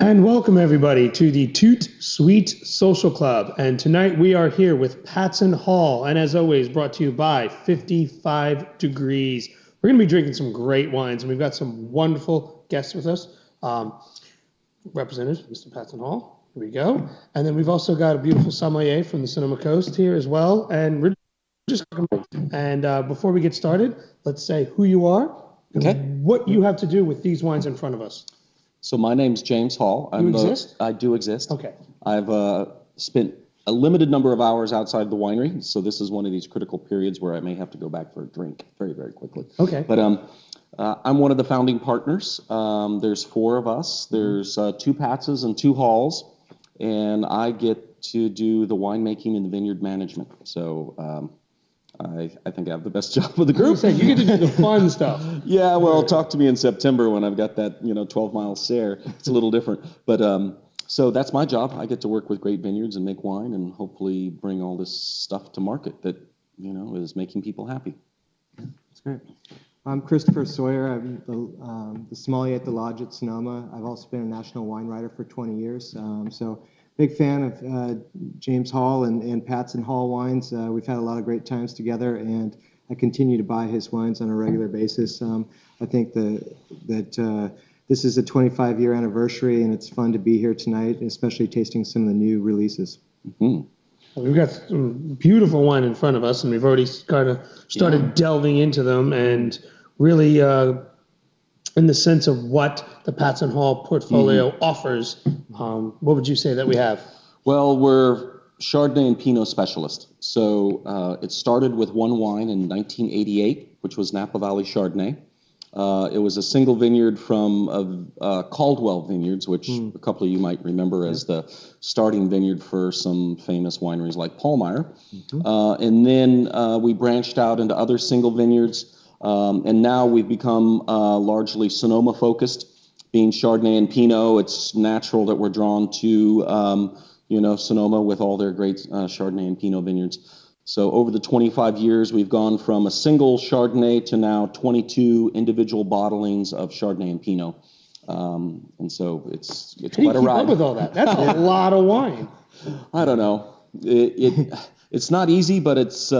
And welcome everybody to the ToutSuite Social Club. And tonight we are here with Patz and Hall, and as always, brought to you by 55 Degrees. We're going to be drinking some great wines, and we've got some wonderful guests with us. Representatives, Mr. Patz and Hall. Here we go. And then we've also got a beautiful sommelier from the Sonoma Coast here as well. And we're just before we get started, let's say who you are and what you have to do with these wines in front of us. So my name's James Hall. You exist? I do exist. Okay. I've spent a limited number of hours outside the winery, so this is one of these critical periods where I may have to go back for a drink very, very quickly. Okay. But I'm one of the founding partners. There's four of us. There's two Patzes and two Halls, and I get to do the winemaking and the vineyard management. So I think I have the best job of the group. You get to do the fun stuff. Yeah, well, talk to me in September when I've got that 12-mile stare. It's a little different, but so that's my job. I get to work with great vineyards and make wine, and hopefully bring all this stuff to market that is making people happy. That's great. I'm Christopher Sawyer. I'm the sommelier at the Lodge at Sonoma. I've also been a national wine writer for 20 years. So big fan of James Hall and Patz and Hall wines. We've had a lot of great times together, and I continue to buy his wines on a regular basis. I think that this is a 25-year anniversary, and it's fun to be here tonight, especially tasting some of the new releases. Mm-hmm. Well, we've got some beautiful wine in front of us, and we've already kind of started delving into them, and really in the sense of what the Patz and Hall portfolio offers. What would you say that we have? Well, we're Chardonnay and Pinot specialists. So it started with one wine in 1988, which was Napa Valley Chardonnay. It was a single vineyard from Caldwell Vineyards, which a couple of you might remember as the starting vineyard for some famous wineries like Paulmeyer. And then we branched out into other single vineyards, and now we've become largely Sonoma-focused. Being Chardonnay and Pinot, it's natural that we're drawn to Sonoma with all their great Chardonnay and Pinot vineyards. So over the 25 years, we've gone from a single Chardonnay to now 22 individual bottlings of Chardonnay and Pinot. And so it's quite a ride. How do you keep up with all that? That's a lot of wine. I don't know. It's not easy, but it's,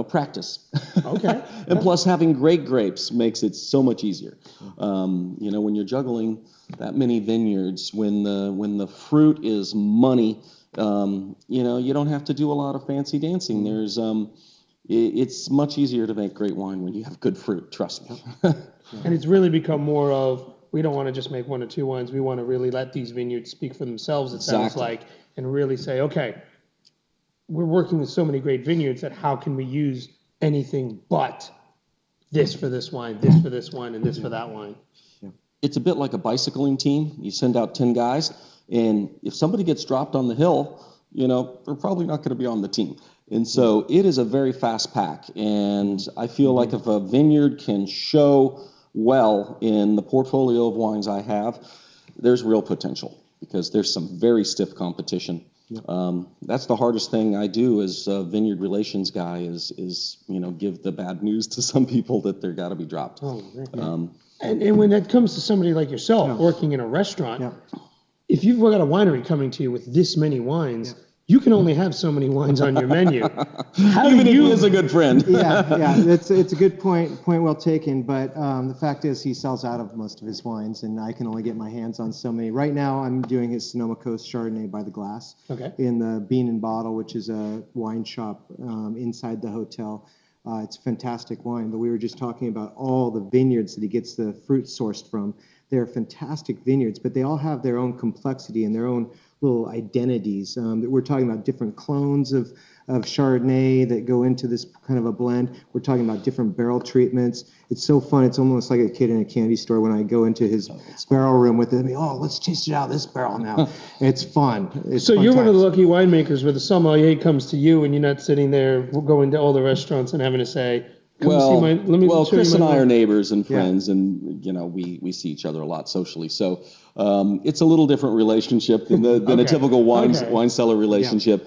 practice. Okay. And plus having great grapes makes it so much easier. When you're juggling that many vineyards, when the fruit is money, you don't have to do a lot of fancy dancing. There's it's much easier to make great wine when you have good fruit, trust me. And it's really become more of, we don't want to just make one or two wines. We want to really let these vineyards speak for themselves, it sounds like, and really say, okay, we're working with so many great vineyards that how can we use anything but this for this wine, this for this wine, and this for that wine. It's a bit like a bicycling team. You send out 10 guys, and if somebody gets dropped on the hill, they're probably not going to be on the team. And so it is a very fast pack. And I feel like if a vineyard can show well in the portfolio of wines I have, there's real potential because there's some very stiff competition. That's the hardest thing I do as a vineyard relations guy is give the bad news to some people that they're got to be dropped. And when it comes to somebody like yourself working in a restaurant, if you've got a winery coming to you with this many wines, you can only have so many wines on your menu. Even if he is a good friend. It's a good point well taken. But the fact is, he sells out of most of his wines, and I can only get my hands on so many. Right now, I'm doing his Sonoma Coast Chardonnay by the glass in the Bean and Bottle, which is a wine shop inside the hotel. It's fantastic wine, but we were just talking about all the vineyards that he gets the fruit sourced from. They're fantastic vineyards, but they all have their own complexity and their own little identities. We're talking about different clones of Chardonnay that go into this kind of a blend. We're talking about different barrel treatments. It's so fun. It's almost like a kid in a candy store when I go into his barrel room with him. Let's taste it out of this barrel now. It's fun. So you're one of the lucky winemakers where the sommelier comes to you and you're not sitting there going to all the restaurants and having to say, Chris and I are neighbors and friends, and we see each other a lot socially. So it's a little different relationship than a typical wine cellar relationship.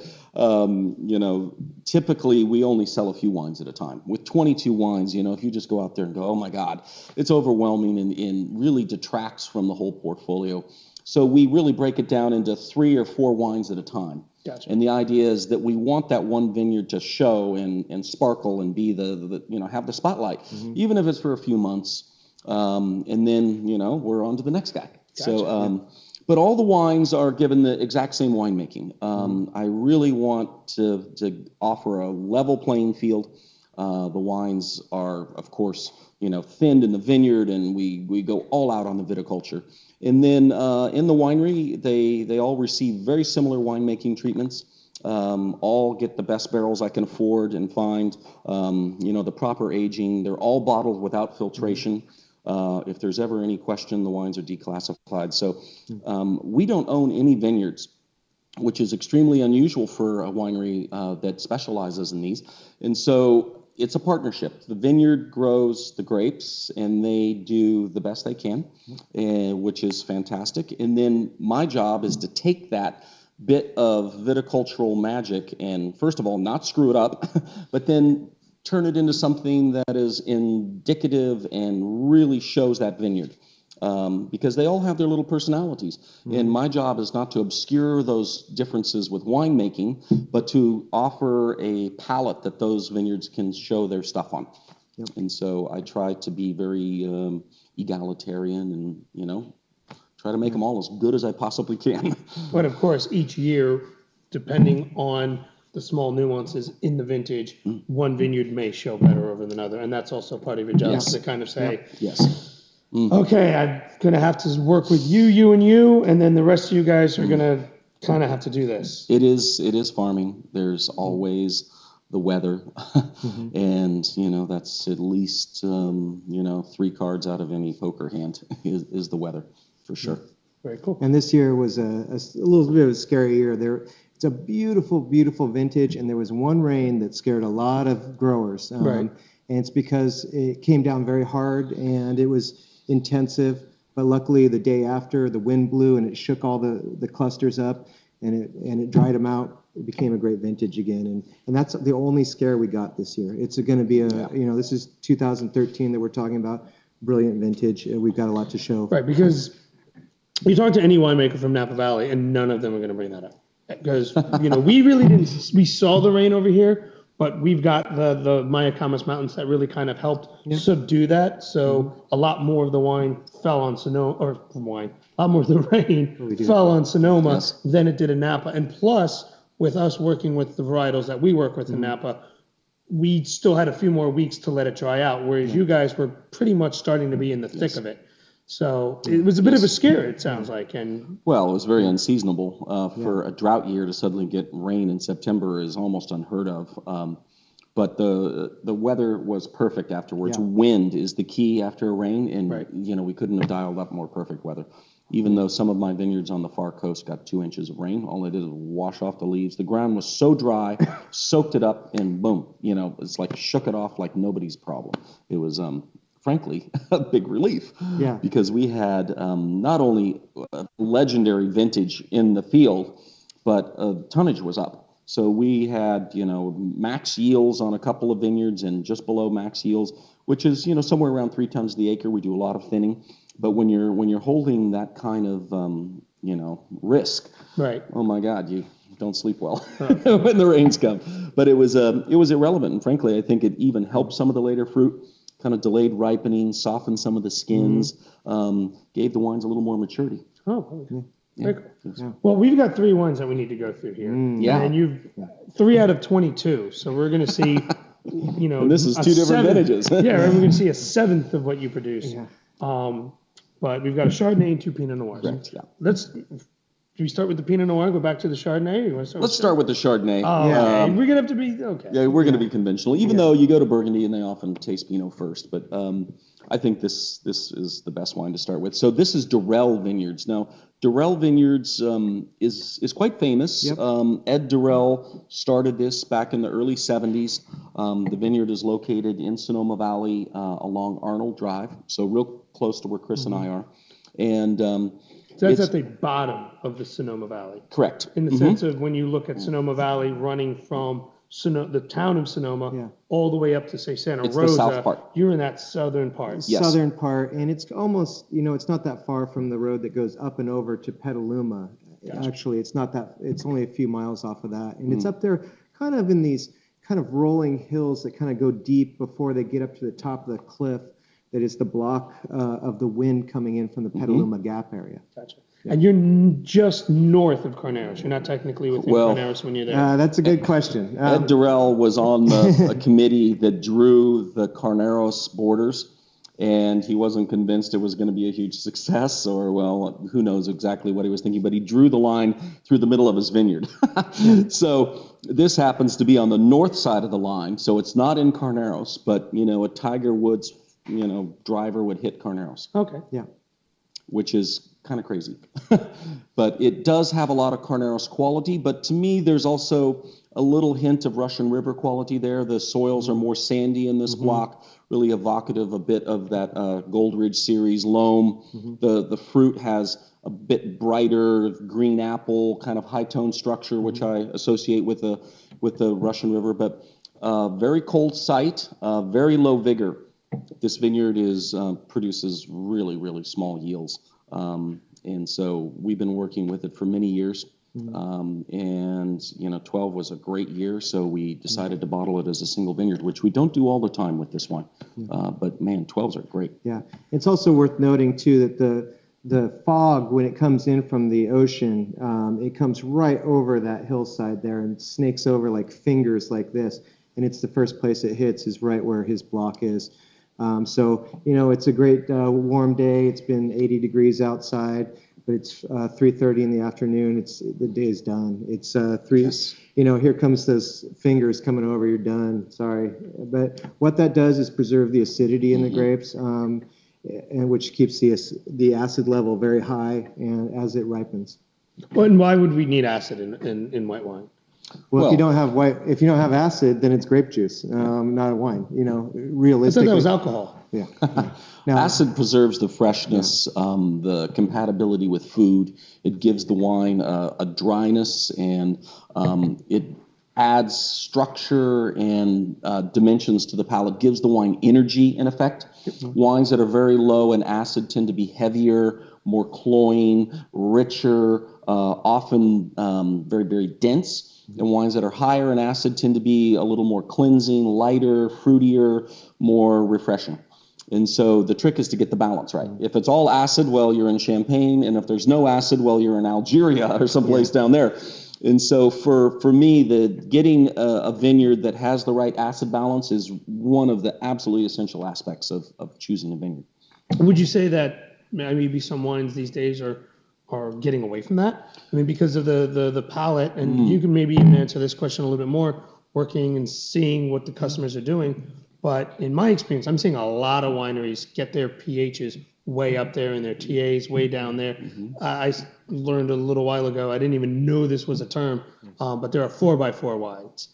Typically we only sell a few wines at a time. With 22 wines, if you just go out there and go, oh my God, it's overwhelming and really detracts from the whole portfolio. So we really break it down into 3 or 4 wines at a time. Gotcha. And the idea is that we want that one vineyard to show and sparkle and be the have the spotlight, even if it's for a few months. And then, we're on to the next guy. Gotcha. So, but all the wines are given the exact same winemaking. I really want to offer a level playing field. The wines are, of course, thinned in the vineyard, and we go all out on the viticulture. And then in the winery, they all receive very similar winemaking treatments. All get the best barrels I can afford and find, the proper aging. They're all bottled without filtration. If there's ever any question, the wines are declassified. So we don't own any vineyards, which is extremely unusual for a winery that specializes in these. And so it's a partnership. The vineyard grows the grapes, and they do the best they can, which is fantastic. And then my job is to take that bit of viticultural magic and, first of all, not screw it up, but then turn it into something that is indicative and really shows that vineyard. Because they all have their little personalities. And my job is not to obscure those differences with winemaking, but to offer a palette that those vineyards can show their stuff on. Yep. And so I try to be very egalitarian and, try to make them all as good as I possibly can. But of course, each year, depending on the small nuances in the vintage, one vineyard may show better over than another. And that's also part of your job to kind of say, yes. Okay, I'm going to have to work with you, and then the rest of you guys are going to kind of have to do this. It is farming. There's always the weather. And, that's at least, 3 cards out of any poker hand is the weather, for sure. Very cool. And this year was a little bit of a scary year. It's a beautiful, beautiful vintage, and there was one rain that scared a lot of growers. Right. And it's because it came down very hard, and it was intensive, but luckily the day after the wind blew and it shook all the clusters up and it dried them out. It became a great vintage again, and that's the only scare we got this year. It's going to be this is 2013 that we're talking about, brilliant vintage. We've got a lot to show. Right, because you talk to any winemaker from Napa Valley and none of them are going to bring that up because we really didn't. We saw the rain over here. But we've got the Mayacamas Mountains that really kind of helped subdue that. So a lot more of the wine fell on Sonoma, a lot more of the rain fell on Sonoma than it did in Napa. And plus, with us working with the varietals that we work with in Napa, we still had a few more weeks to let it dry out, whereas you guys were pretty much starting to be in the thick of it. So it was a bit of a scare, it sounds like. Well, it was very unseasonable. For a drought year to suddenly get rain in September is almost unheard of. But the weather was perfect afterwards. Yeah. Wind is the key after a rain, and we couldn't have dialed up more perfect weather. Even though some of my vineyards on the far coast got 2 inches of rain, all I did was wash off the leaves. The ground was so dry, soaked it up, and boom, it's like shook it off like nobody's problem. It was frankly, a big relief. Yeah. Because we had not only a legendary vintage in the field, but tonnage was up. So we had, max yields on a couple of vineyards and just below max yields, which is, somewhere around 3 tons the acre. We do a lot of thinning. But when you're holding that kind of, risk, right? Oh my God, you don't sleep well when the rains come. But it was irrelevant. And frankly, I think it even helped some of the later fruit. Kind of delayed ripening, softened some of the skins, gave the wines a little more maturity. Oh, okay. Yeah. Well, we've got 3 wines that we need to go through here. And you've 3 out of 22. So we're going to see, and this is 2 different vintages. We're going to see a 7th of what you produce. Yeah. But we've got a Chardonnay and 2 Pinot Noirs. Right. Yeah. Do we start with the Pinot Noir, go back to the Chardonnay? Or you want to Let's start with the Chardonnay. Oh, okay. We're going to have to be, okay. Yeah, we're going to be conventional, even though you go to Burgundy and they often taste Pinot first. But I think this is the best wine to start with. So this is Durell Vineyards. Now, Durell Vineyards is quite famous. Yep. Ed Durell started this back in the early 70s. The vineyard is located in Sonoma Valley along Arnold Drive, so real close to where Chris and I are. And so that's at the bottom of the Sonoma Valley. Correct. In the sense of when you look at Sonoma Valley running from the town of Sonoma, all the way up to, say, Santa Rosa. It's the south part. You're in that southern part. Yes. Southern part, and it's almost, it's not that far from the road that goes up and over to Petaluma. Gotcha. Actually, it's not that, it's only a few miles off of that. And it's up there kind of in these kind of rolling hills that kind of go deep before they get up to the top of the cliff that is the block of the wind coming in from the Petaluma Gap area. Gotcha. And you're just north of Carneros. You're not technically within Carneros when you're there. That's a good question. Ed Durell was on a committee that drew the Carneros borders, and he wasn't convinced it was going to be a huge success, or, well, who knows exactly what he was thinking, but he drew the line through the middle of his vineyard. So this happens to be on the north side of the line, so it's not in Carneros, but, a Tiger Woods, driver would hit Carneros. Okay. Yeah. Which is kind of crazy. But it does have a lot of Carneros quality, but to me there's also a little hint of Russian River quality there. The soils are more sandy in this block, really evocative a bit of that Gold Ridge series loam. The fruit has a bit brighter green apple kind of high tone structure, which I associate with the Russian River, but very cold site, very low vigor. This vineyard produces really, really small yields. And so we've been working with it for many years. And 12 was a great year, so we decided to bottle it as a single vineyard, which we don't do all the time with this wine. But man, 12s are great. Yeah. It's also worth noting too that the fog, when it comes in from the ocean, it comes right over that hillside there and snakes over like fingers like this. And it's the first place it hits is right where his block is. So, it's a great warm day. It's been 80 degrees outside, but it's 3:30 in the afternoon. The day's done. It's 3. Yes. Here comes those fingers coming over. You're done. Sorry, but what that does is preserve the acidity in the grapes, and which keeps the acid level very high and as it ripens. Well, and why would we need acid in white wine? Well, if you don't have acid, then it's grape juice, not a wine. Realistically. I thought that was alcohol. Yeah. Now, acid preserves the freshness, the compatibility with food. It gives the wine a dryness, and it adds structure and dimensions to the palate. Gives the wine energy, in effect. Wines that are very low in acid tend to be heavier, more cloying, richer, often very, very dense. And wines that are higher in acid tend to be a little more cleansing, lighter, fruitier, more refreshing. And so the trick is to get the balance right. If it's all acid, well, you're in Champagne. And if there's no acid, well, you're in Algeria or someplace down there. And so for me, getting a vineyard that has the right acid balance is one of the absolutely essential aspects of choosing a vineyard. Would you say that maybe some wines these days are getting away from that? I mean, because of the palate, and you can maybe even answer this question a little bit more, working and seeing what the customers are doing. But in my experience, I'm seeing a lot of wineries get their pHs way up there and their TAs way down there. I learned a little while ago, I didn't even know this was a term, but there are 4x4 wines,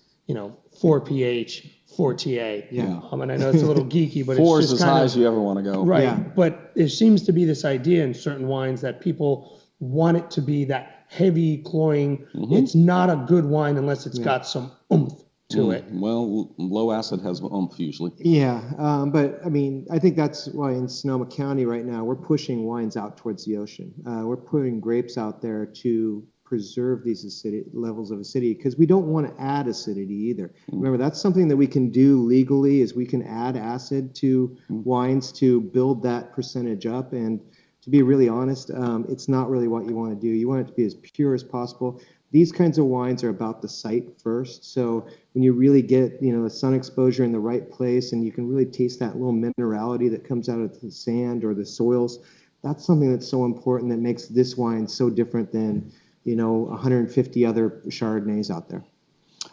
4 pH, 4 TA. Yeah. And I know it's a little geeky, but 4 it's is just as high as you ever want to go. Right. Yeah. But there seems to be this idea in certain wines that people want it to be that heavy, cloying. It's not a good wine unless it's got some oomph to it. Well, low acid has oomph usually. Yeah, but I mean, I think that's why in Sonoma County right now we're pushing wines out towards the ocean. We're putting grapes out there to preserve these levels of acidity because we don't want to add acidity either. Remember, that's something that we can do legally is we can add acid to wines to build that percentage up. And to be really honest, it's not really what you want to do. You want it to be as pure as possible. These kinds of wines are about the site first. So when you really get, the sun exposure in the right place and you can really taste that little minerality that comes out of the sand or the soils, that's something that's so important that makes this wine so different than, 150 other Chardonnays out there.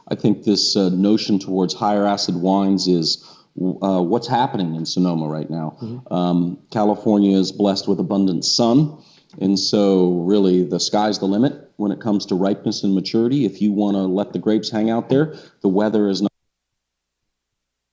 I think this notion towards higher acid wines is what's happening in Sonoma right now. California is blessed with abundant sun. And so really the sky's the limit when it comes to ripeness and maturity. If you want to let the grapes hang out there, the weather is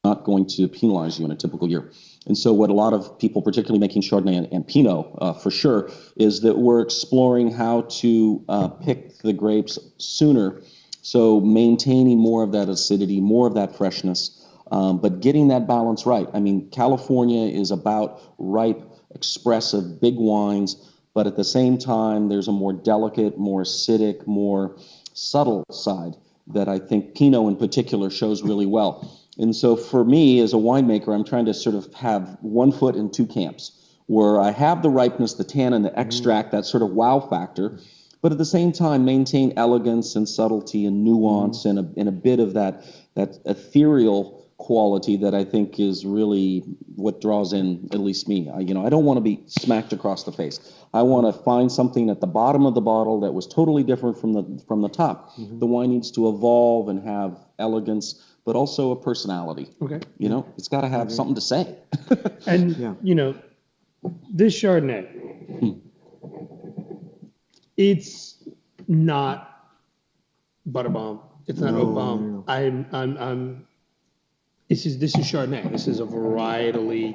not going to penalize you in a typical year. And so what a lot of people, particularly making Chardonnay and Pinot for sure, is that we're exploring how to pick the grapes sooner So maintaining more of that acidity, more of that freshness, but getting that balance right. I mean, California is about ripe, expressive, big wines, but at the same time, there's a more delicate, more acidic, more subtle side that I think Pinot in particular shows really well. And so for me as a winemaker, I'm trying to sort of have one foot in two camps, where I have the ripeness, the tannin, the extract, that sort of wow factor, but at the same time maintain elegance and subtlety and nuance and a bit of that ethereal quality that I think is really what draws in at least me. I don't want to be smacked across the face. I want to find something at the bottom of the bottle that was totally different from the top. The wine needs to evolve and have elegance, but also a personality. Okay. It's got to have something to say. And this Chardonnay, it's not butter bomb. It's not oak bomb. No. This is Chardonnay. This is a varietally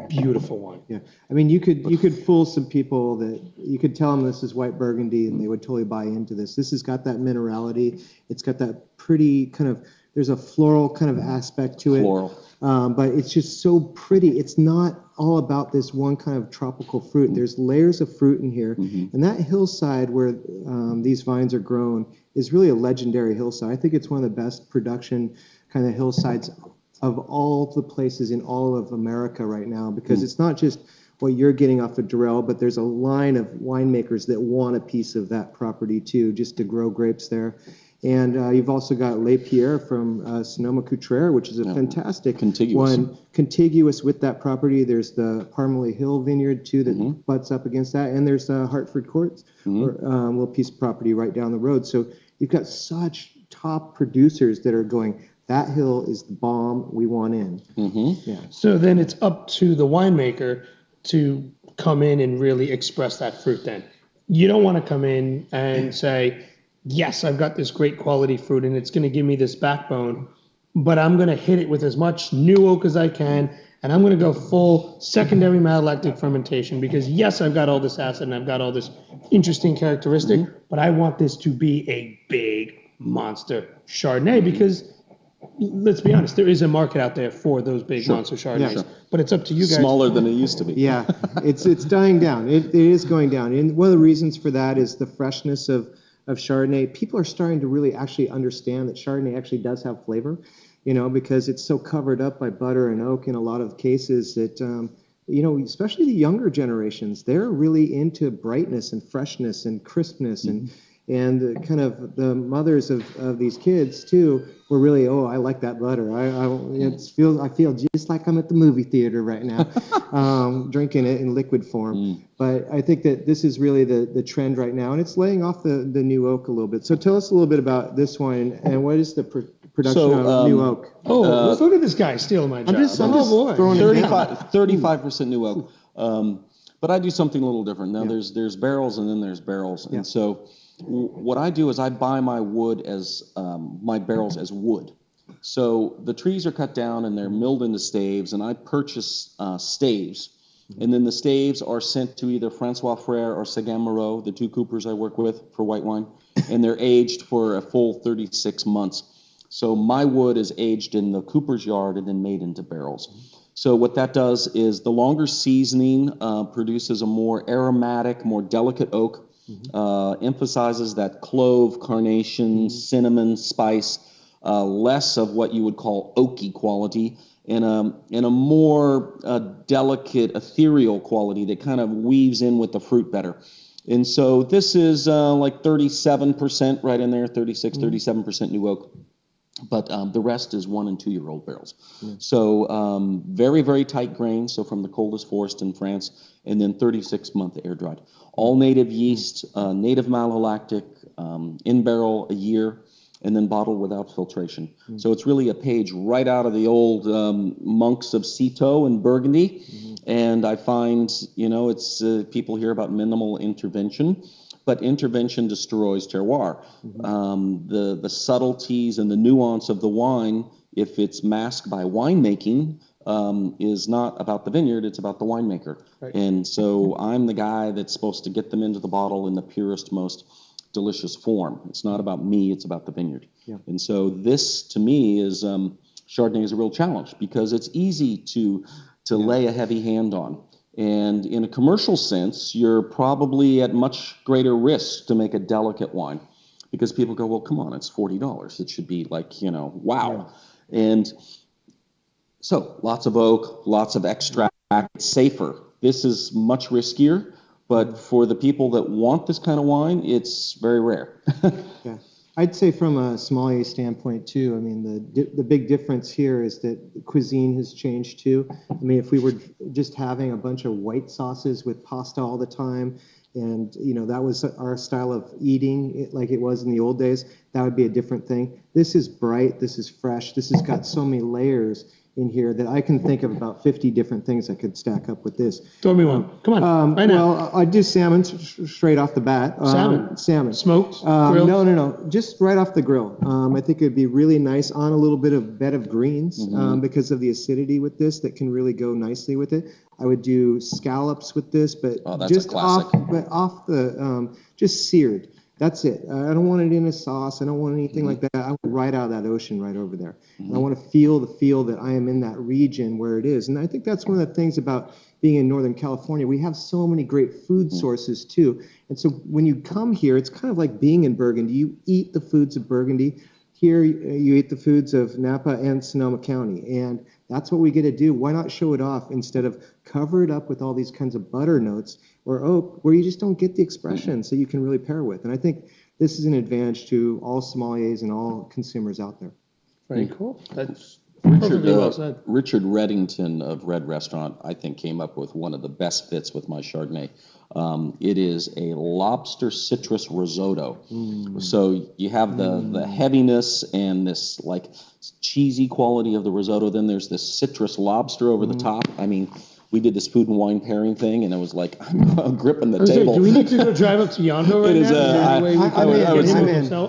beautiful wine. Yeah, I mean, you could fool some people that you could tell them this is white Burgundy, and they would totally buy into this. This has got that minerality. It's got that pretty kind of. There's a floral kind of aspect to it. Floral. But it's just so pretty. It's not all about this one kind of tropical fruit. There's layers of fruit in here, and that hillside where these vines are grown is really a legendary hillside. I think it's one of the best production kind of hillsides of all the places in all of America right now, because it's not just what you're getting off of Durell, but there's a line of winemakers that want a piece of that property too, just to grow grapes there. And you've also got Les Pierres from Sonoma Coast, which is a fantastic one, contiguous with that property. There's the Parmalee Hill Vineyard too that butts up against that, and there's Hartford Courts, little piece of property right down the road. So you've got such top producers that are going, that hill is the bomb, we want in. Yeah. So then it's up to the winemaker to come in and really express that fruit then. You don't want to come in and say, yes, I've got this great quality fruit and it's going to give me this backbone, but I'm going to hit it with as much new oak as I can, and I'm going to go full secondary malolactic fermentation because, yes, I've got all this acid and I've got all this interesting characteristic, but I want this to be a big monster Chardonnay because, let's be honest, there is a market out there for those big monster Chardonnays, but it's up to you guys. Smaller than it used to be. Yeah, it's dying down. It is going down. And one of the reasons for that is the freshness of Chardonnay. People are starting to really actually understand that Chardonnay actually does have flavor, because it's so covered up by butter and oak in a lot of cases that, especially the younger generations, they're really into brightness and freshness and crispness and kind of the mothers of these kids too were really, I like that butter. I feel just like I'm at the movie theater right now, drinking it in liquid form. But I think that this is really the trend right now, and it's laying off the new oak a little bit. So tell us a little bit about this wine and what is the production of new oak. Let's look at this guy stealing my job. I'm just throwing 35% new oak. But I do something a little different. Now there's barrels and then there's barrels, and so what I do is I buy my wood as my barrels as wood. So the trees are cut down and they're milled into staves, and I purchase staves, and then the staves are sent to either Francois Frère or Seguin Moreau, the two coopers I work with for white wine, and they're aged for a full 36 months. So my wood is aged in the cooper's yard and then made into barrels. So what that does is the longer seasoning produces a more aromatic, more delicate oak. Emphasizes that clove, carnation, cinnamon, spice, less of what you would call oaky quality, and a more delicate, ethereal quality that kind of weaves in with the fruit better. And so this is like 37% right in there, 37% new oak. But the rest is 1 and 2 year old barrels. So very, very tight grain. So from the coldest forest in France, and then 36-month air dried. All native yeast, native malolactic, in barrel a year, and then bottled without filtration. So it's really a page right out of the old monks of Citeaux and Burgundy. And I find, it's people hear about minimal intervention. But intervention destroys terroir. The subtleties and the nuance of the wine, if it's masked by winemaking, is not about the vineyard, it's about the winemaker. Right. And so I'm the guy that's supposed to get them into the bottle in the purest, most delicious form. It's not about me, it's about the vineyard. Yeah. And so this, to me, is Chardonnay is a real challenge because it's easy to lay a heavy hand on. And in a commercial sense, you're probably at much greater risk to make a delicate wine because people go, well, come on, it's $40. It should be like, wow. Yeah. And so lots of oak, lots of extract, it's safer. This is much riskier, but for the people that want this kind of wine, it's very rare. Yeah. I'd say from a sommelier standpoint too, I mean, the big difference here is that cuisine has changed too. I mean, if we were just having a bunch of white sauces with pasta all the time, and that was our style of eating, like it was in the old days, that would be a different thing. This is bright, this is fresh, this has got so many layers in here that I can think of about 50 different things that could stack up with this. Throw me one. Come on, right now. Well, I do salmon straight off the bat. Salmon. Smoked? Grilled? No. Just right off the grill. I think it would be really nice on a little bit of bed of greens because of the acidity with this that can really go nicely with it. I would do scallops with this, but just off the, just seared. That's it. I don't want it in a sauce. I don't want anything like that. I want right out of that ocean right over there. And I want to feel that I am in that region where it is. And I think that's one of the things about being in Northern California. We have so many great food sources too. And so when you come here, it's kind of like being in Burgundy. You eat the foods of Burgundy. Here you eat the foods of Napa and Sonoma County. And that's what we get to do. Why not show it off instead of cover it up with all these kinds of butter notes or oak where you just don't get the expressions that you can really pair with. And I think this is an advantage to all sommeliers and all consumers out there. Very cool. That's Richard Reddington of Red Restaurant, I think, came up with one of the best fits with my Chardonnay. It is a lobster citrus risotto. So you have the heaviness and this like cheesy quality of the risotto. Then there's this citrus lobster over the top. I mean, we did this food and wine pairing thing, and it was like I'm gripping the table. Do we need to go drive up to Yondo right now?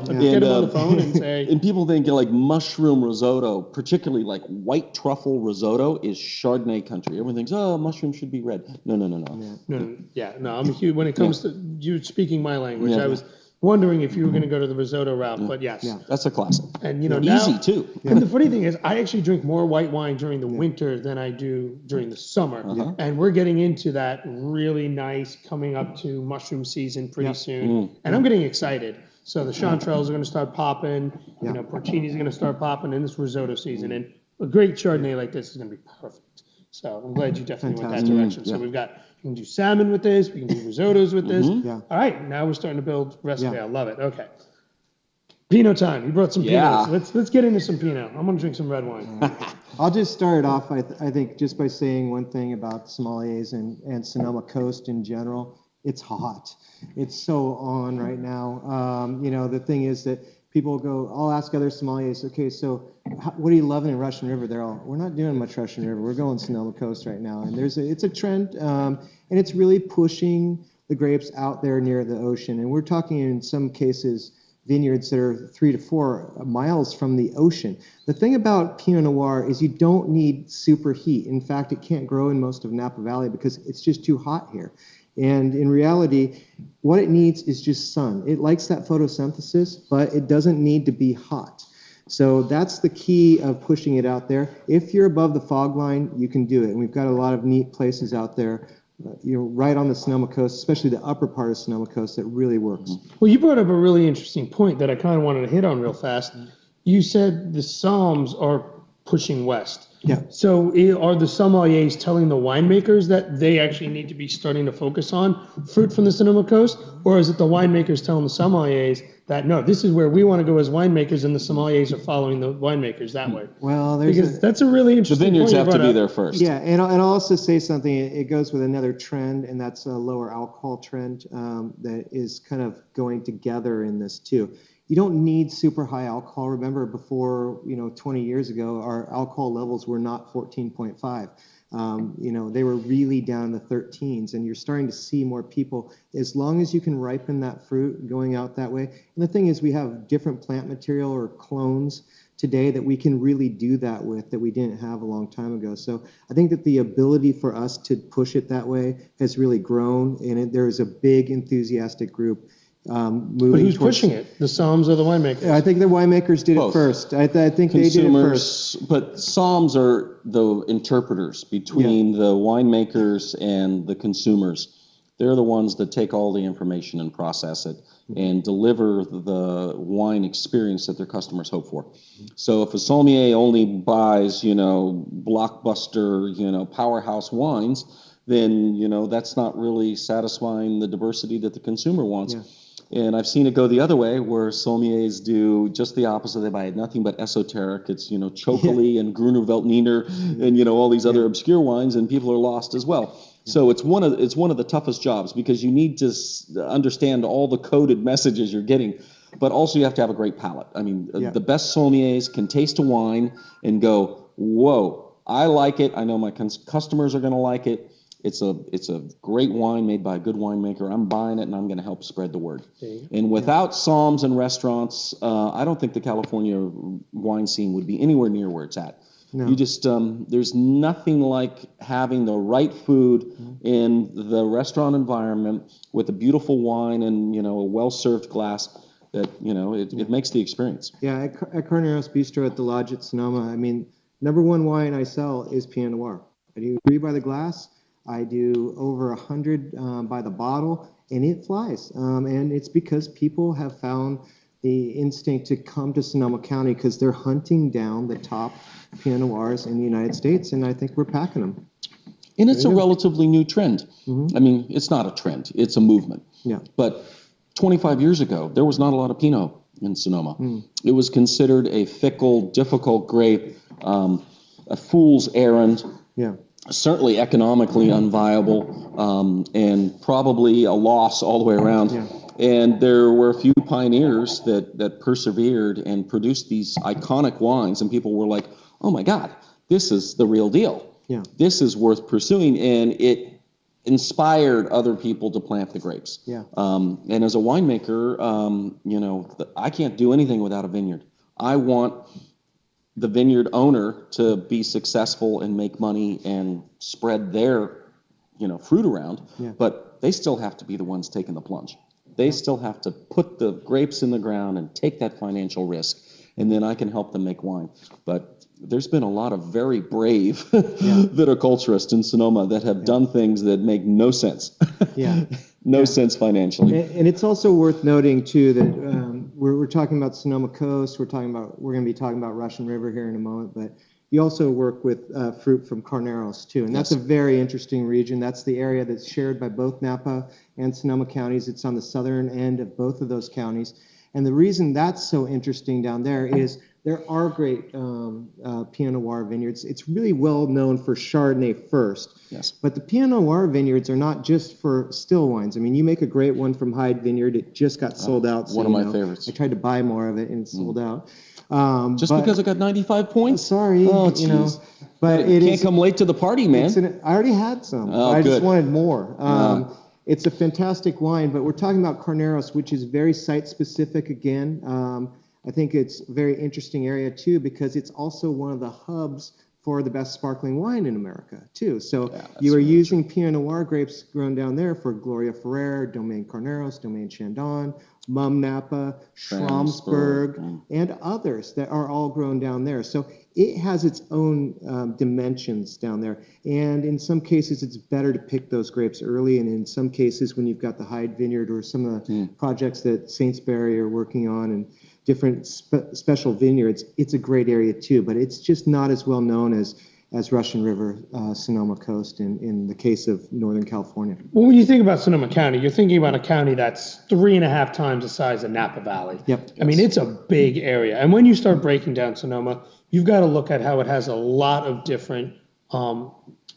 Get him on the phone and say. And people think like mushroom risotto, particularly like white truffle risotto, is Chardonnay country. Everyone thinks, oh, mushroom should be red. No. I'm a huge. When it comes to you speaking my language, I was wondering if you were going to go to the risotto route, but yes. Yeah, that's a classic. And now, easy too. And the funny thing is, I actually drink more white wine during the winter than I do during the summer. And we're getting into that really nice coming up to mushroom season pretty soon. And I'm getting excited. So the chanterelles are going to start popping, porcinis are going to start popping in this risotto season. And a great Chardonnay like this is going to be perfect. So I'm glad you definitely went that direction. So we can do salmon with this. We can do risottos with this. All right, now we're starting to build recipe. I love it. Okay. Pinot time. You brought some Pinot. Let's get into some Pinot. I'm going to drink some red wine. I'll just start it off, I think, just by saying one thing about sommeliers and Sonoma Coast in general. It's hot. It's so on right now. The thing is that people go, I'll ask other sommeliers, okay, so what are you loving in Russian River? They're all, we're not doing much Russian River. We're going Sonoma Coast right now. And it's a trend, and it's really pushing the grapes out there near the ocean. And we're talking in some cases vineyards that are 3 to 4 miles from the ocean. The thing about Pinot Noir is you don't need super heat. In fact, it can't grow in most of Napa Valley because it's just too hot here. And in reality, what it needs is just sun. It likes that photosynthesis, but it doesn't need to be hot. So that's the key of pushing it out there. If you're above the fog line, you can do it. And we've got a lot of neat places out there, right on the Sonoma Coast, especially the upper part of Sonoma Coast, that really works. Well, you brought up a really interesting point that I kind of wanted to hit on real fast. You said the Psalms are pushing west. Yeah. So are the sommeliers telling the winemakers that they actually need to be starting to focus on fruit from the Sonoma Coast? Or is it the winemakers telling the sommeliers that, no, this is where we want to go as winemakers, and the sommeliers are following the winemakers that way? Well, that's a really interesting point. The vineyards have to be up. there first. Yeah, and I'll also say something. It goes with another trend, and that's a lower alcohol trend that is kind of going together in this too. You don't need super high alcohol. Remember, before 20 years ago, our alcohol levels were not 14.5. They were really down in the 13s, and you're starting to see more people, as long as you can ripen that fruit, going out that way. And the thing is, we have different plant material or clones today that we can really do that with that we didn't have a long time ago. So I think that the ability for us to push it that way has really grown, and there is a big enthusiastic group moving. But who's pushing it? The Soms or the winemakers? I think the winemakers did it first. I think they did it first. But Soms are the interpreters between the winemakers and the consumers. They're the ones that take all the information and process it and deliver the wine experience that their customers hope for. So if a sommelier only buys, blockbuster, powerhouse wines, then, that's not really satisfying the diversity that the consumer wants. Yeah. And I've seen it go the other way, where sommeliers do just the opposite. They buy nothing but esoteric. It's, Chocolate and Gruner Veltliner and, all these other obscure wines, and people are lost as well. So it's one of the toughest jobs, because you need to understand all the coded messages you're getting, but also you have to have a great palate. I mean, the best sommeliers can taste a wine and go, whoa, I like it. I know my customers are going to like it. It's a great wine made by a good winemaker. I'm buying it, and I'm going to help spread the word. And without Soms and restaurants, I don't think the California wine scene would be anywhere near where it's at. No. You just there's nothing like having the right food in the restaurant environment with a beautiful wine and a well-served glass that it makes the experience. Yeah, at Carneros Bistro at the Lodge at Sonoma, I mean, number one wine I sell is Pinot Noir. I do 3 by the glass. I do over 100 by the bottle, and it flies. And it's because people have found the instinct to come to Sonoma County because they're hunting down the top Pinot Noirs in the United States, and I think we're packing them. And it's a relatively new trend. I mean, it's not a trend. It's a movement. Yeah. But 25 years ago, there was not a lot of Pinot in Sonoma. It was considered a fickle, difficult grape, a fool's errand. Yeah. Certainly economically unviable, and probably a loss all the way around. Yeah. And there were a few pioneers that persevered and produced these iconic wines, and people were like, oh my God, this is the real deal. Yeah. This is worth pursuing, and it inspired other people to plant the grapes. Yeah. And as a winemaker, I can't do anything without a vineyard. I want the vineyard owner to be successful and make money and spread their, fruit around, but they still have to be the ones taking the plunge. They still have to put the grapes in the ground and take that financial risk, and then I can help them make wine. But there's been a lot of very brave viticulturists in Sonoma that have done things that make no sense. No sense financially. And it's also worth noting too that we're talking about Sonoma Coast. We're going to be talking about Russian River here in a moment, but you also work with fruit from Carneros too, and that's a very interesting region. That's the area that's shared by both Napa and Sonoma counties. It's on the southern end of both of those counties, and the reason that's so interesting down there is there are great Pinot Noir vineyards. It's really well known for Chardonnay first. Yes. But the Pinot Noir vineyards are not just for still wines. I mean, you make a great one from Hyde Vineyard. It just got sold out. So, one of my favorites. I tried to buy more of it and it's sold out. Because I got 95 points? Sorry. Oh, geez. But it can't come late to the party, man. I already had some. Oh, I good. just wanted more. It's a fantastic wine, but we're talking about Carneros, which is very site-specific again. I think it's a very interesting area, too, because it's also one of the hubs for the best sparkling wine in America, too. So you are using Pinot Noir grapes grown down there for Gloria Ferrer, Domaine Carneros, Domaine Chandon, Mum Napa, Schramsberg, and others that are all grown down there. So it has its own dimensions down there. And in some cases, it's better to pick those grapes early. And in some cases, when you've got the Hyde Vineyard or some of the projects that Saintsbury are working on and different special vineyards, it's a great area too, but it's just not as well known as Russian River, Sonoma Coast in the case of Northern California. Well, when you think about Sonoma County, you're thinking about a county that's 3.5 times the size of Napa Valley. Yep. I mean, it's a big area. And when you start breaking down Sonoma, you've got to look at how it has a lot of different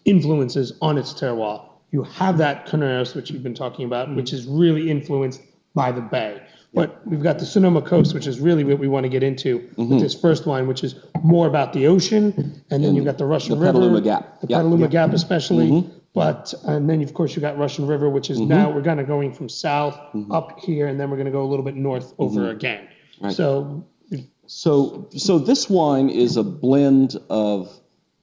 influences on its terroir. You have that Carneros, which you've been talking about, which is really influenced by the bay. But we've got the Sonoma Coast, which is really what we want to get into with this first wine, which is more about the ocean. And then you've got the Russian River. Petaluma Gap. The Petaluma Gap especially. But, and then of course you got Russian River, which is now we're kind of going from south up here, and then we're going to go a little bit north over again. Right. So this wine is a blend of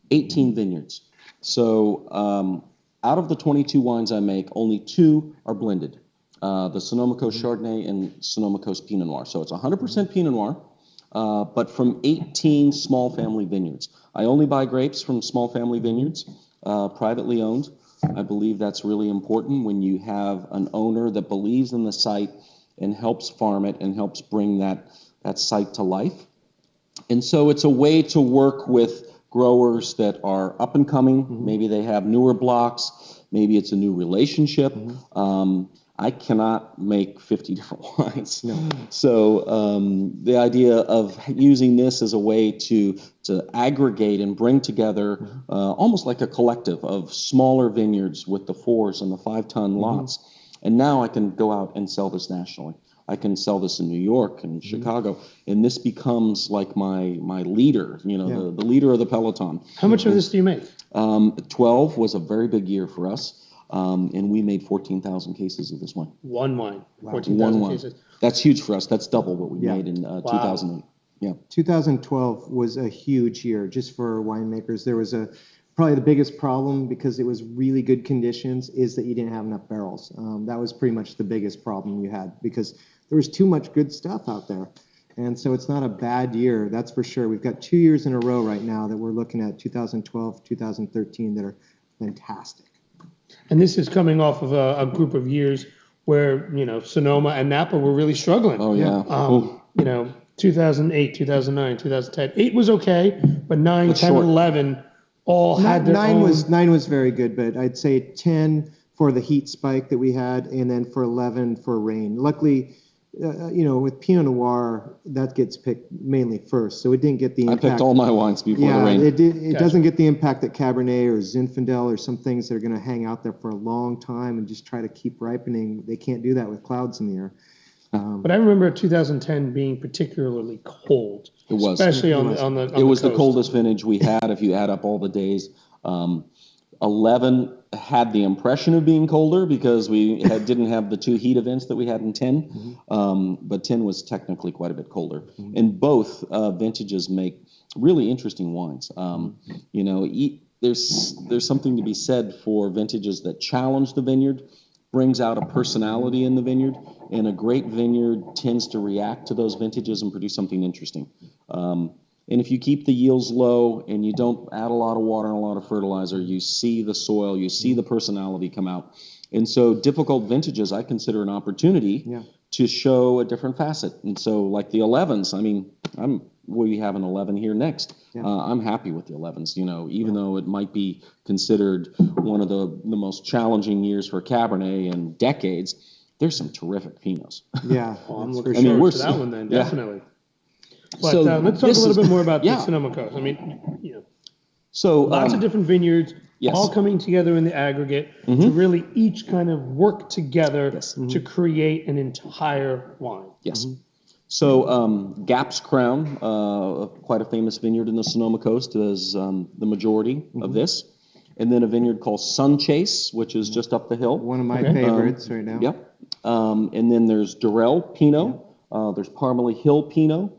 18 vineyards. So out of the 22 wines I make, only 2 are blended. the Sonoma Coast Chardonnay and Sonoma Coast Pinot Noir. So it's 100% Pinot Noir, but from 18 small family vineyards. I only buy grapes from small family vineyards, privately owned. I believe that's really important when you have an owner that believes in the site and helps farm it and helps bring that site to life. And so it's a way to work with growers that are up and coming. Maybe they have newer blocks. Maybe it's a new relationship. I cannot make 50 different wines. No. So the idea of using this as a way to aggregate and bring together almost like a collective of smaller vineyards with the 4s and the 5-ton lots. And now I can go out and sell this nationally. I can sell this in New York and Chicago, and this becomes like my leader, the leader of the peloton. How much of this do you make? 12 was a very big year for us, and we made 14,000 cases of this wine. One wine, wow. 14,000 cases. That's huge for us. That's double what we made in 2008. Yeah. 2012 was a huge year just for winemakers. There was probably the biggest problem, because it was really good conditions, is that you didn't have enough barrels. That was pretty much the biggest problem you had, because there was too much good stuff out there. And so it's not a bad year, that's for sure. We've got 2 years in a row right now that we're looking at 2012, 2013 that are fantastic. And this is coming off of a group of years where, Sonoma and Napa were really struggling. Oh, yeah. 2008, 2009, 2010. 8 was okay, but 9, 10, and 11 all had their own. 9 was very good, but I'd say 10 for the heat spike that we had, and then for 11 for rain. Luckily, with Pinot Noir, that gets picked mainly first, so it didn't get the impact. I picked all my wines before the rain. It doesn't get the impact that Cabernet or Zinfandel or some things that are going to hang out there for a long time and just try to keep ripening. They can't do that with clouds in the air. But I remember 2010 being particularly cold. It was. Especially on the It was coast. The coldest vintage we had if you add up all the days. 11 had the impression of being colder because we didn't have the 2 heat events that we had in 10. But 10 was technically quite a bit colder. And both vintages make really interesting wines. There's something to be said for vintages that challenge the vineyard, brings out a personality in the vineyard, and a great vineyard tends to react to those vintages and produce something interesting. And if you keep the yields low and you don't add a lot of water and a lot of fertilizer, you see the soil, you see the personality come out. And so difficult vintages, I consider an opportunity to show a different facet. And so like the 11s, we have an 11 here next. I'm happy with the 11s, even though it might be considered one of the most challenging years for Cabernet in decades. There's some terrific Pinots. Yeah, well, I'm looking forward to that one then, definitely. But so let's talk a little bit more about the Sonoma Coast. So lots of different vineyards, all coming together in the aggregate to really each kind of work together to create an entire wine. Yes. So Gap's Crown, quite a famous vineyard in the Sonoma Coast, is the majority of this. And then a vineyard called Sunchase, which is just up the hill. One of my favorites right now. Yep. And then there's Durell Pinot. There's Parmalee Hill Pinot.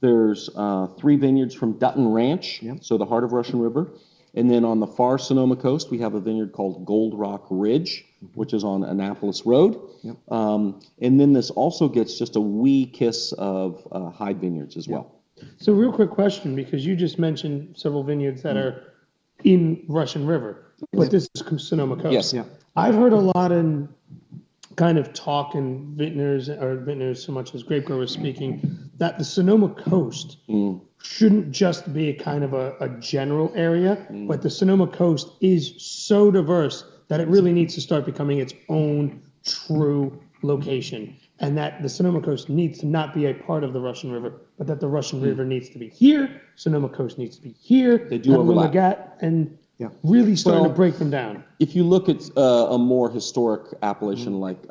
There's 3 vineyards from Dutton Ranch, so the heart of Russian River. And then on the far Sonoma Coast, we have a vineyard called Gold Rock Ridge, which is on Annapolis Road. And then this also gets just a wee kiss of Hyde Vineyards as well. So real quick question, because you just mentioned several vineyards that are in Russian River, but this is Sonoma Coast. Yes. Yeah. I've heard a lot in kind of talk in vintners so much as grape growers speaking, that the Sonoma Coast shouldn't just be a kind of a general area, but the Sonoma Coast is so diverse that it really needs to start becoming its own true location, and that the Sonoma Coast needs to not be a part of the Russian River, but that the Russian River needs to be here, Sonoma Coast needs to be here, they do overlap. And really starting to break them down. If you look at a more historic appellation like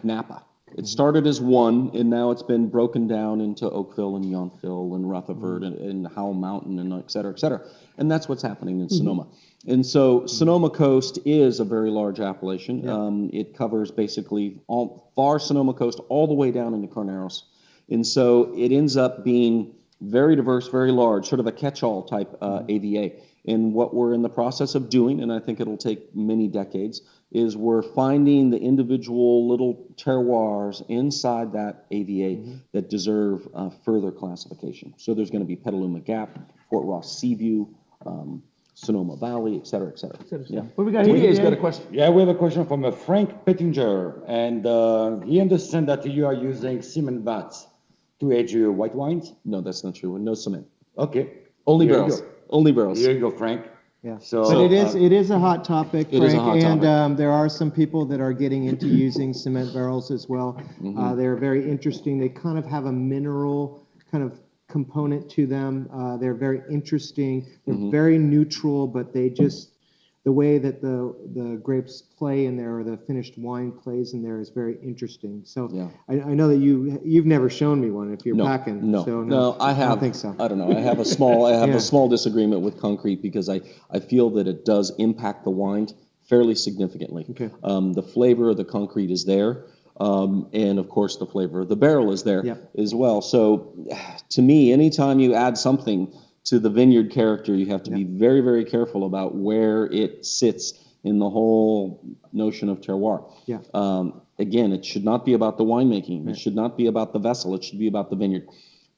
Napa, it started as one, and now it's been broken down into Oakville and Yountville and Rutherford and Howell Mountain and et cetera, et cetera. And that's what's happening in Sonoma. And so Sonoma Coast is a very large appellation. It covers basically far Sonoma Coast all the way down into Carneros. And so it ends up being very diverse, very large, sort of a catch-all type AVA. And what we're in the process of doing, and I think it'll take many decades, is we're finding the individual little terroirs inside that AVA that deserve further classification. So there's going to be Petaluma Gap, Fort Ross Seaview, Sonoma Valley, et cetera, et cetera. Yeah. What we got here? You guys got a question? Yeah, we have a question from a Frank Pettinger, and he understands that you are using cement vats to age your white wines. No, that's not true. No cement. Okay. Only Here you barrels. go. Only barrels. Here you go, Frank. Yeah. So, But it is a hot topic, It Frank, is a hot and topic. there are some people that are getting into using cement barrels as well. They're very interesting. They kind of have a mineral kind of component to them. They're very interesting. They're very neutral, but they just, the way that the grapes play in there, or the finished wine plays in there, is very interesting. So Yeah. I know that you've never shown me one if you're packing. No, So no, I have. I don't think so. I don't know. I have a small, Yeah. a small disagreement with concrete because I feel that it does impact the wine fairly significantly. Okay. The flavor of the concrete is there, and of course the flavor of the barrel is there as well. So, to me, anytime you add something to the vineyard character, you have to be very, very careful about where it sits in the whole notion of terroir. Yeah. Again, it should not be about the winemaking. It should not be about the vessel. It should be about the vineyard.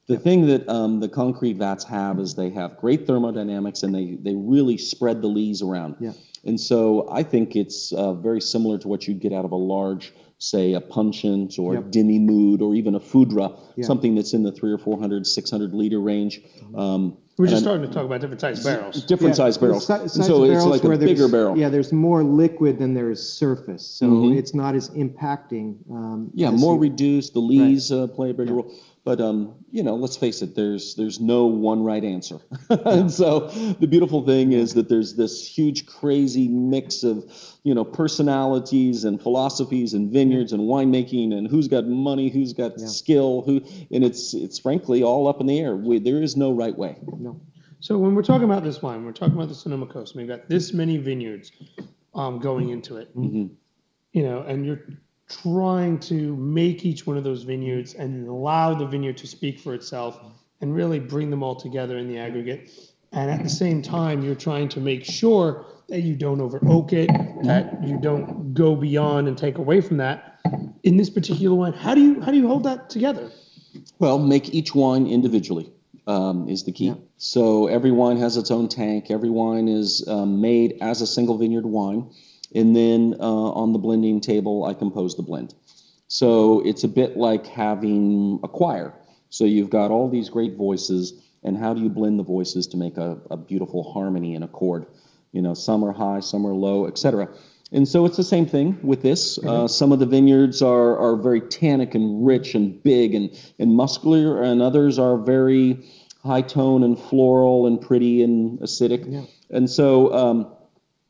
The thing that the concrete vats have is they have great thermodynamics, and they really spread the lees around. Yeah. And so I think it's very similar to what you'd get out of a large, say, a puncheant or a demi-mood or even a foudre, something that's in the 300 or 400, 600 liter range. We're just starting to talk about different size barrels. Different size barrels. And so it's like a bigger barrel. Yeah, there's more liquid than there is surface, so it's not as impacting. More reduced. The lees play a bigger role. But let's face it. There's no one right answer. And so the beautiful thing is that there's this huge, crazy mix of personalities and philosophies and vineyards and winemaking and who's got money, who's got skill, and it's frankly all up in the air. There is no right way. No. So when we're talking about this wine, we're talking about the Sonoma Coast. We've got this many vineyards going into it. And you're trying to make each one of those vineyards and allow the vineyard to speak for itself and really bring them all together in the aggregate. And at the same time, you're trying to make sure that you don't over oak it, that you don't go beyond and take away from that. In this particular wine, how do you hold that together? Well, make each wine individually is the key. Yeah. So every wine has its own tank. Every wine is made as a single vineyard wine. And then on the blending table, I compose the blend. So it's a bit like having a choir. So you've got all these great voices, and how do you blend the voices to make a beautiful harmony and a chord? Some are high, some are low, etc. And so it's the same thing with this. Some of the vineyards are very tannic and rich and big and muscular, and others are very high tone and floral and pretty and acidic. Yeah. And so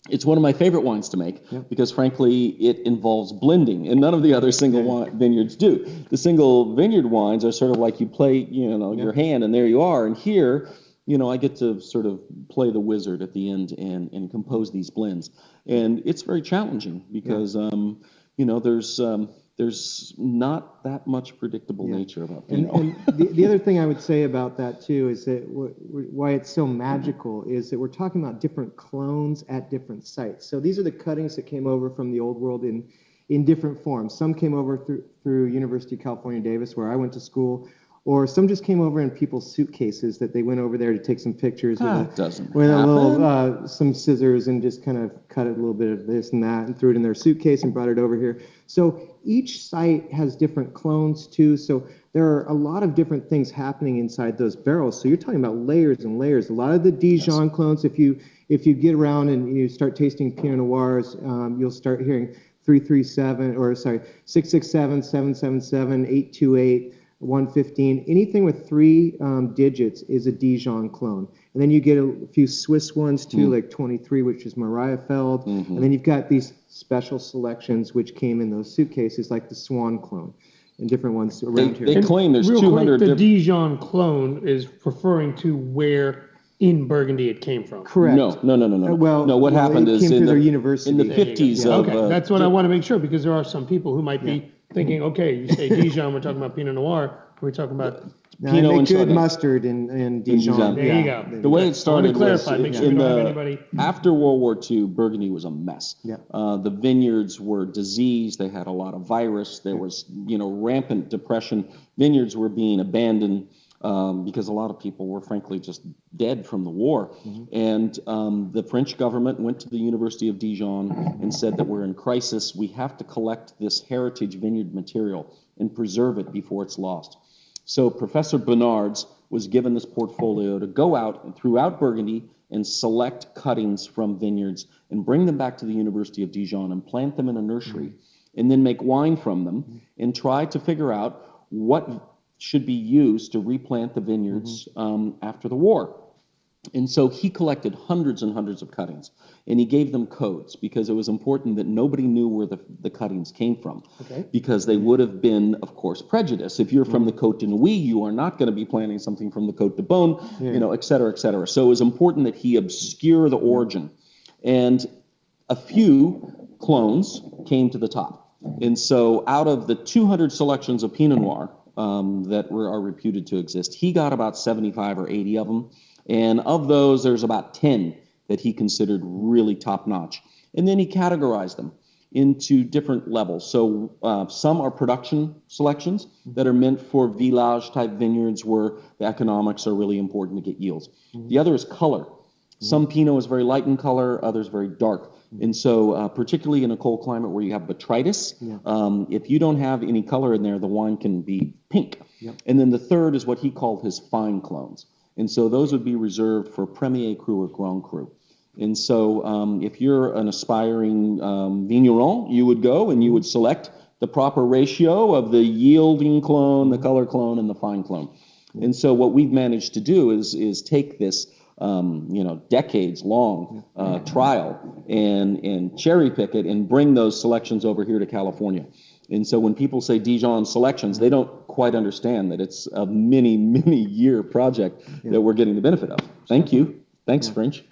it's one of my favorite wines to make because, frankly, it involves blending, and none of the other single vineyards do. The single vineyard wines are sort of like you play, your hand, and there you are. And here, I get to sort of play the wizard at the end and compose these blends. And it's very challenging because, there's not that much predictable nature about Pinot. And the other thing I would say about that, too, is that why it's so magical is that we're talking about different clones at different sites. So these are the cuttings that came over from the Old World in different forms. Some came over through University of California, Davis, where I went to school, or some just came over in people's suitcases that they went over there to take some pictures with a little some scissors and just kind of cut a little bit of this and that and threw it in their suitcase and brought it over here. So each site has different clones too. So there are a lot of different things happening inside those barrels. So you're talking about layers and layers. A lot of the Dijon clones, if you get around and you start tasting Pinot Noirs, you'll start hearing 667, 777, 828. 115, anything with 3 digits is a Dijon clone. And then you get a few Swiss ones too, like 23, which is Mariafeld. And then you've got these special selections which came in those suitcases, like the Swan clone and different ones around here. They claim there's real 200 quick, the Dijon clone is referring to where in Burgundy it came from. Correct. No. What happened is in the 50s. Okay, that's what I want to make sure, because there are some people who might be thinking, okay, you say Dijon, we're talking about Pinot Noir. We're talking about Now, Pinot I and make good Chardonnay. mustard in Dijon. There you go. The way it started was clarify, make sure we don't have anybody. after World War II, Burgundy was a mess. Yeah. The vineyards were diseased. They had a lot of virus. There was, rampant depression. Vineyards were being abandoned because a lot of people were frankly just dead from the war. And the French government went to the University of Dijon and said that we're in crisis. We have to collect this heritage vineyard material and preserve it before it's lost. So Professor Bernards was given this portfolio to go out throughout Burgundy and select cuttings from vineyards and bring them back to the University of Dijon and plant them in a nursery and then make wine from them and try to figure out what should be used to replant the vineyards after the war. And so he collected hundreds and hundreds of cuttings, and he gave them codes because it was important that nobody knew where the cuttings came from, because they would have been, of course, prejudiced. If you're from the Côte de Nuit, you are not going to be planting something from the Côte de Beaune, et cetera, et cetera. So it was important that he obscure the origin. And a few clones came to the top. And so out of the 200 selections of Pinot Noir that are reputed to exist, he got about 75 or 80 of them. And of those, there's about 10 that he considered really top-notch. And then he categorized them into different levels. So some are production selections that are meant for village-type vineyards where the economics are really important to get yields. The other is color. Some Pinot is very light in color, others very dark. And so particularly in a cold climate where you have botrytis, if you don't have any color in there, the wine can be pink. And then the third is what he called his fine clones. And so those would be reserved for Premier Cru or Grand Cru. And so if you're an aspiring vigneron, you would go and you would select the proper ratio of the yielding clone, the color clone, and the fine clone. And so what we've managed to do is take this decades-long trial and cherry pick it and bring those selections over here to California. And so when people say Dijon selections, they don't quite understand that it's a many, many year project that we're getting the benefit of. Thank you. Thanks, French.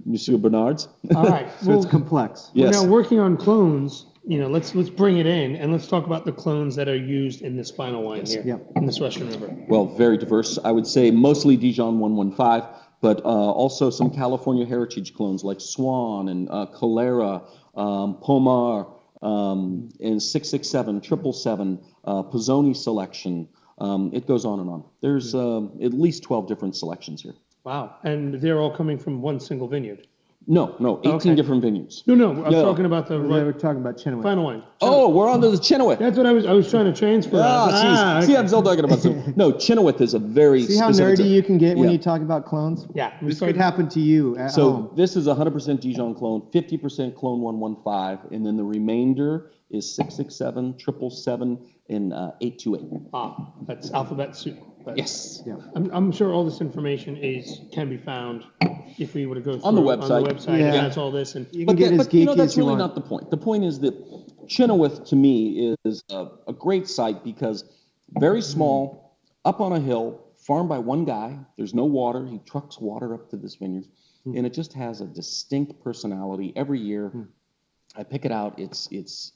Monsieur Bernards. All right. So it's complex. We're now working on clones. Let's bring it in and let's talk about the clones that are used in this final wine here in this Russian River. Well, very diverse. I would say mostly Dijon 115, but also some California heritage clones like Swan and Calera, Pomar, and 667, 777, Pizzoni selection. It goes on and on. There's at least 12 different selections here. Wow. And they're all coming from one single vineyard? No, 18 different vineyards. No, I'm talking about the... We're talking about Chenoweth. Final wine. Oh, we're on to the Chenoweth. That's what I was trying to transfer. See, I'm still talking about some... No, Chenoweth is a very See how nerdy you can get when you talk about clones? Yeah. This could happen to you at home. This is 100% Dijon clone, 50% clone 115, and then the remainder is 667, 777, and 828. That's alphabet soup. Yes. Yeah. I'm sure all this information can be found if we were to go through on the website. It has all this, and you can get as geeky that's as you really want. not the point. The point is that Chenoweth to me is a great site because very small, up on a hill, farmed by one guy. There's no water. He trucks water up to this vineyard, and it just has a distinct personality. Every year, I pick it out. It's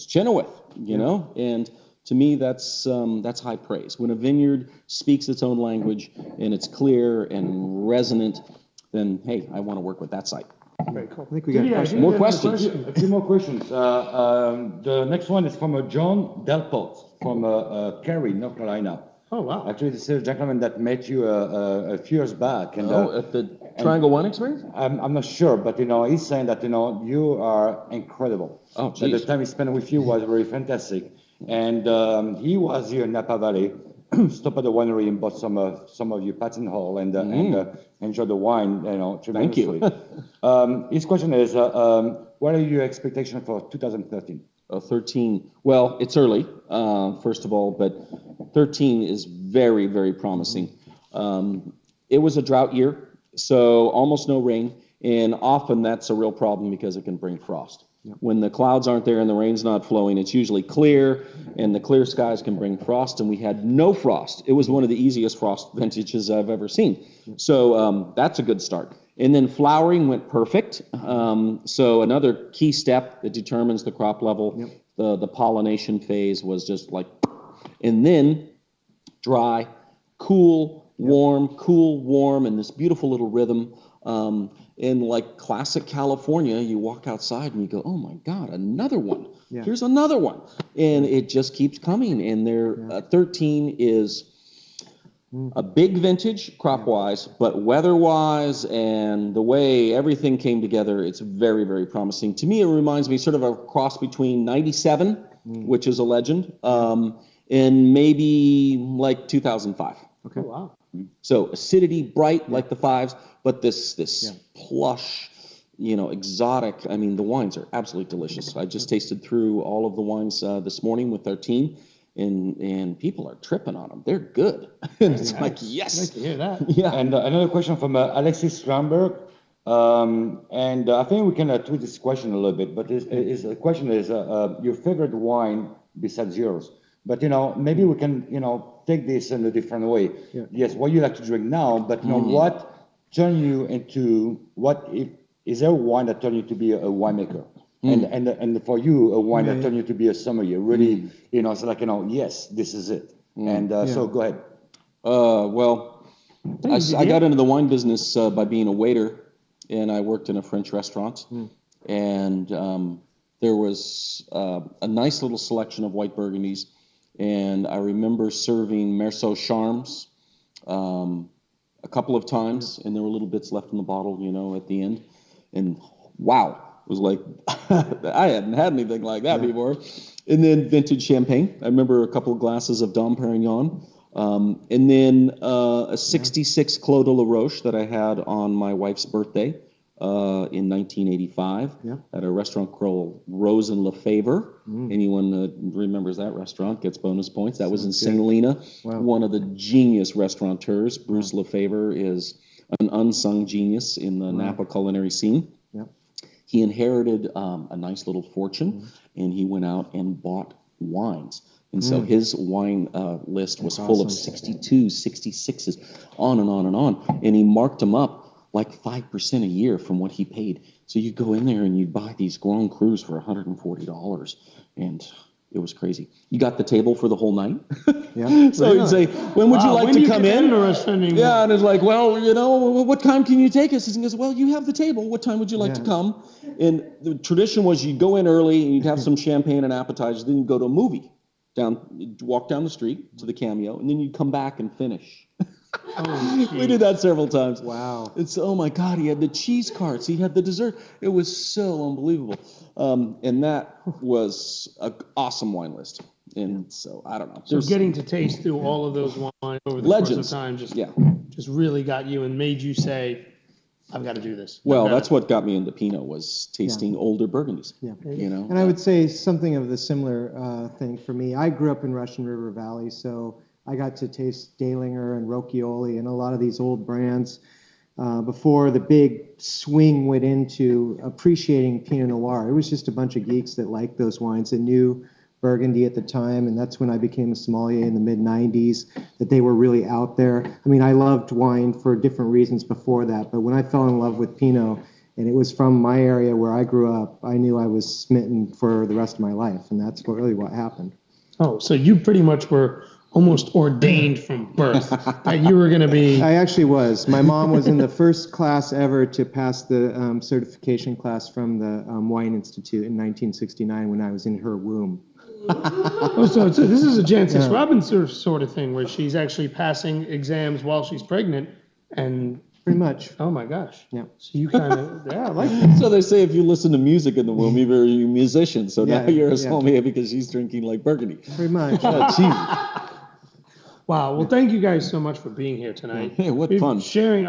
Chenoweth, and to me, that's high praise. When a vineyard speaks its own language and it's clear and resonant, then hey, I want to work with that site. Very cool. I think we got More questions. A few more questions. The next one is from John Delport from Cary, North Carolina. Oh, wow. Actually, this is a gentleman that met you a few years back. And, at the Triangle Wine Experience? I'm not sure, but he's saying that you are incredible. Oh, geez. The time he spent with you was very fantastic. And he was here in Napa Valley, stopped at the winery and bought some of your Patz and Hall and enjoyed the wine. Tremendously. Thank you. His question is, what are your expectations for 2013? 13. Well, it's early, first of all, but 13 is very, very promising. It was a drought year, so almost no rain, and often that's a real problem because it can bring frost. When the clouds aren't there and the rain's not flowing, it's usually clear, and the clear skies can bring frost, and we had no frost. It was one of the easiest frost vintages I've ever seen. So that's a good start. And then flowering went perfect. So another key step that determines the crop level, the pollination phase was just like, and then dry, cool, warm, and this beautiful little rhythm. In like classic California, you walk outside and you go, oh my God, another one. Yeah. Here's another one. And it just keeps coming. And their 13 is a big vintage crop-wise, but weather-wise and the way everything came together, it's very, very promising. To me, it reminds me sort of a cross between 97, which is a legend, and maybe like 2005. Okay. Oh, wow. So acidity, bright like the fives, but this plush, exotic. I mean, the wines are absolutely delicious. I just tasted through all of the wines this morning with our team, and people are tripping on them. They're good. And it's like, yes. I'd like to hear that. Yeah. And another question from Alexis Schramberg. And I think we can tweak this question a little bit, but the question is your favorite wine besides yours. But, maybe we can, take this in a different way. Yeah. Yes, what you like to drink now, but, what turned you into, is there a wine that turned you to be a winemaker? And for you, a wine that turned you to be a sommelier? Really, it's like, yes, this is it. And so go ahead. Well, I got into the wine business by being a waiter, and I worked in a French restaurant. And there was a nice little selection of white Burgundies. And I remember serving Merceau Charmes a couple of times, and there were little bits left in the bottle, at the end. And wow, it was like, I hadn't had anything like that before. And then vintage champagne. I remember a couple of glasses of Dom Perignon. And then a 66 Clos de la Roche that I had on my wife's birthday in 1985 at a restaurant called Rose and Lefebvre. Anyone that remembers that restaurant gets bonus points. That was in St. Helena. Wow. One of the genius restaurateurs. Bruce Lefebvre is an unsung genius in the Napa culinary scene. He inherited a nice little fortune, and he went out and bought wines. And so his wine list was full of 62s, 66s, on and on and on. And he marked them up like 5% a year from what he paid. So you go in there and you'd buy these Grand Crus for $140, and it was crazy. You got the table for the whole night. So you'd say, when would you like to come in? Yeah, and it's like, well, what time can you take us? And he goes, well, you have the table. What time would you like to come? And the tradition was you'd go in early and you'd have some champagne and appetizers, then you'd go to a movie. Walk down the street to the Cameo, and then you'd come back and finish. We did that several times. Wow. It's, oh my God, he had the cheese carts, he had the dessert. It was so unbelievable. And that was an awesome wine list. And so, I don't know. So getting to taste through all of those wines over the course of time just really got you and made you say, I've got to do this. Well, that's what got me into Pinot, was tasting older Burgundies. And I would say something of the similar thing for me. I grew up in Russian River Valley, so I got to taste Dalinger and Rocchioli and a lot of these old brands before the big swing went into appreciating Pinot Noir. It was just a bunch of geeks that liked those wines and knew Burgundy at the time, and that's when I became a sommelier in the mid-'90s, that they were really out there. I mean, I loved wine for different reasons before that, but when I fell in love with Pinot, and it was from my area where I grew up, I knew I was smitten for the rest of my life, and that's really what happened. Oh, so you pretty much were almost ordained from birth that you were going to be... I actually was. My mom was in the first class ever to pass the certification class from the Wine Institute in 1969 when I was in her womb. So this is a Jancis Robinson sort of thing where she's actually passing exams while she's pregnant and... Pretty much. Oh my gosh. Yeah. So you kind of, I like that. So they say if you listen to music in the womb, you're a musician. So now you're a sommelier because she's drinking like Burgundy. Pretty much. Wow. Well, thank you guys so much for being here tonight. Hey, what fun. Sharing.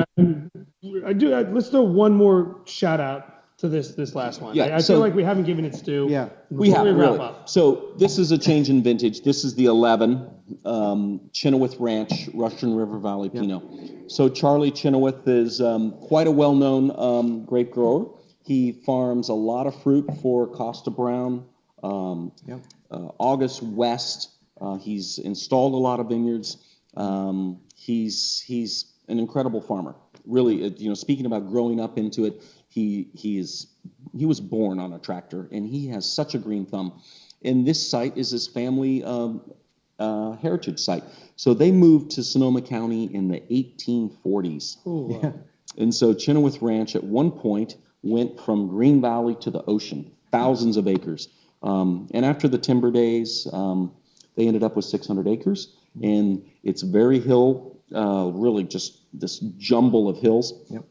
Let's do one more shout out to this last one. I feel like we haven't given it due. Yeah. We have, really. So this is a change in vintage. This is the 11 Chenoweth Ranch Russian River Valley Pinot. So Charlie Chenoweth is quite a well-known grape grower. He farms a lot of fruit for Costa Brown, August West. He's installed a lot of vineyards. He's an incredible farmer. Really, speaking about growing up into it, he was born on a tractor, and he has such a green thumb. And this site is his family heritage site. So they moved to Sonoma County in the 1840s. Ooh, wow. And so Chenoweth Ranch at one point went from Green Valley to the ocean, thousands of acres. And after the timber days, they ended up with 600 acres. And it's very hill, really just this jumble of hills. Yep.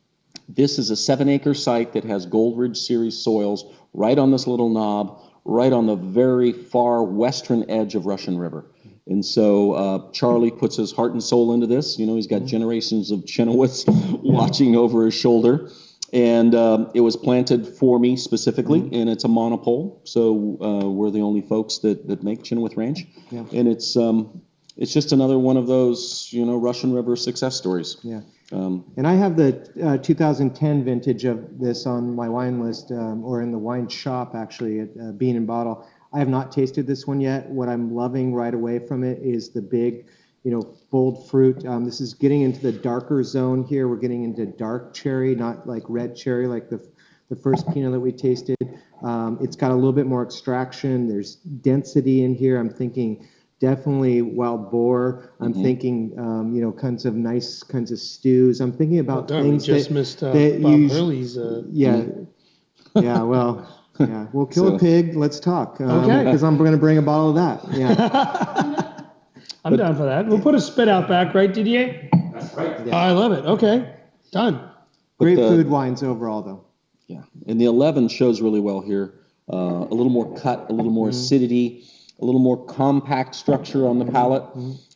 This is a 7-acre site that has Gold Ridge Series soils right on this little knob, right on the very far western edge of Russian River. And so Charlie puts his heart and soul into this. You know, he's got generations of Chenoweths watching over his shoulder. And it was planted for me specifically, and it's a monopole. So we're the only folks that make Chenoweth Ranch. Yeah. And it's just another one of those, you know, Russian River success stories. Yeah. And I have the 2010 vintage of this on my wine list, or in the wine shop, actually, at Bean and Bottle. I have not tasted this one yet. What I'm loving right away from it is the big, you know, bold fruit. This is getting into the darker zone here. We're getting into dark cherry, not like red cherry like the first Pinot that we tasted. It's got a little bit more extraction. There's density in here. I'm thinking definitely wild boar. I'm thinking, you know, kinds of nice kinds of stews. I'm thinking about things we just missed Bob Hurley's. Yeah, well, yeah. We'll kill a pig. Let's talk. Okay. Because I'm going to bring a bottle of that. Yeah. I'm down for that. We'll put a spit out back, right, Didier? That's right. Yeah. I love it. Okay. Done. Great food wines overall, though. Yeah. And the 11 shows really well here. A little more cut, a little more acidity, a little more compact structure on the palate,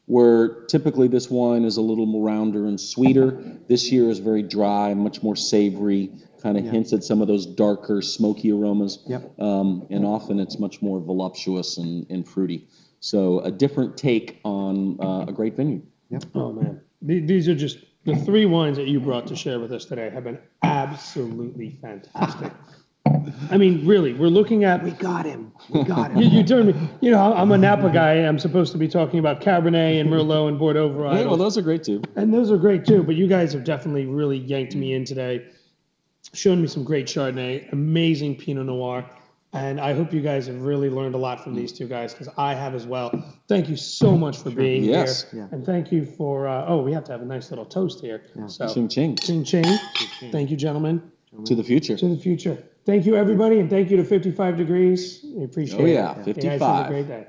where typically this wine is a little more rounder and sweeter. This year is very dry, much more savory, kind of hints at some of those darker, smoky aromas. Yep. And often it's much more voluptuous and fruity. So a different take on a great vineyard. Yep. Oh, man. These are just the 3 wines that you brought to share with us today have been absolutely fantastic. I mean, really, we're looking at... We got him. You turned me... You know, I'm a Napa guy. I'm supposed to be talking about Cabernet and Merlot and Bordeaux varietals. Yeah, well, those are great, too. And those are great, too. But you guys have definitely really yanked me in today, shown me some great Chardonnay, amazing Pinot Noir. And I hope you guys have really learned a lot from these 2 guys, because I have as well. Thank you so much for being here. Yeah. And thank you for... we have to have a nice little toast here. Yeah. So, Ching ching. Ching ching. Thank you, gentlemen. To the future. To the future. Thank you, everybody, and thank you to 55 Degrees. We appreciate it. Oh, yeah, 55. You guys have a great day.